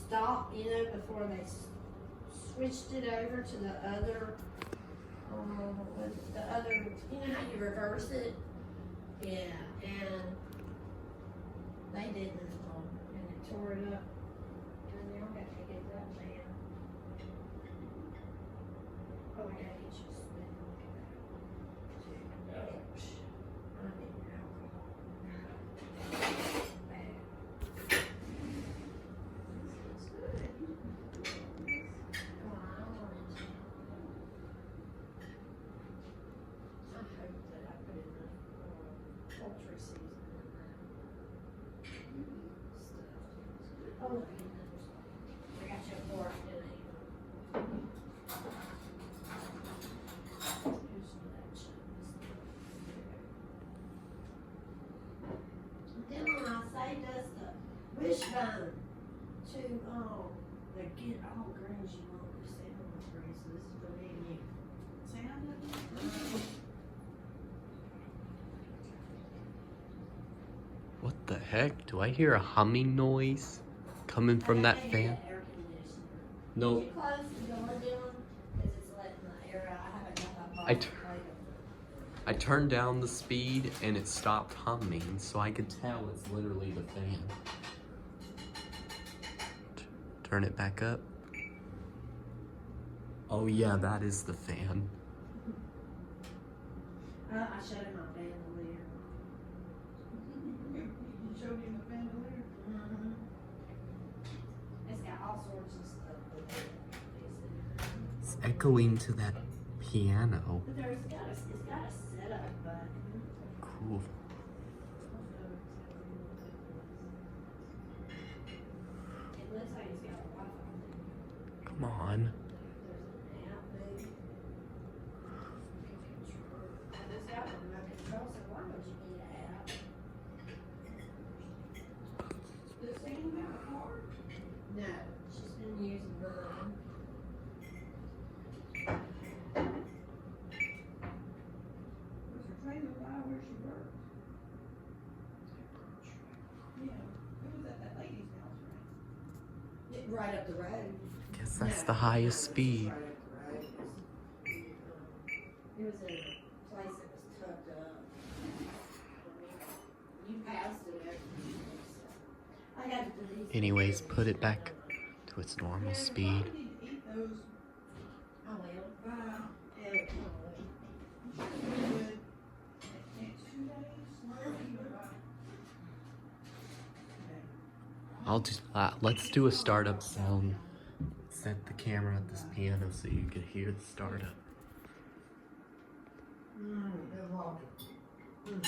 stop, you know, before they switched it over to the other, you know how you reverse it? Yeah, and they didn't, and it tore it up. And now I got to get that fan. Oh, I gotta get you some. I need alcohol. It's good. Oh, I wanted to. I hope that I put enough poultry seasoning in that stuff. Oh, I got your fork, didn't I? Then when I saved us the wishbone to the get all greens you want to sit on the tree, so this is for me and you. Sound What the heck? Do I hear a humming noise coming from that fan? Air conditioner. No. Did you close the door, Dylan? Because it's letting the air out. I haven't got that I box t- plate. I turned down the speed and it stopped humming, so I could tell it's literally the fan. Turn it back up. Oh yeah, that is the fan. I showed him my bandolier. You showed him the bandolier? Mm-hmm. It's got all sorts of stuff with it. It's echoing to that piano. But it's got a setup button. Cool. It looks like it's got a Wi-Fi. Come on. There's an app mode. And it's got a remote control, so why would you need an app? Does Sam have a car? No, she's been using mine. Was her trailer by where she worked? Yeah, it was at that lady's house, right? Right up the road. Guess that's the highest speed. Right up the road. It was in a place that was tucked up. You passed it every day, so. I got to do these. Anyways, put it back to its normal speed. You need to eat those, I will. you Yeah, would, next 2 days. I'll just let's do a startup sound. Set the camera at this piano so you can hear the startup. good walking.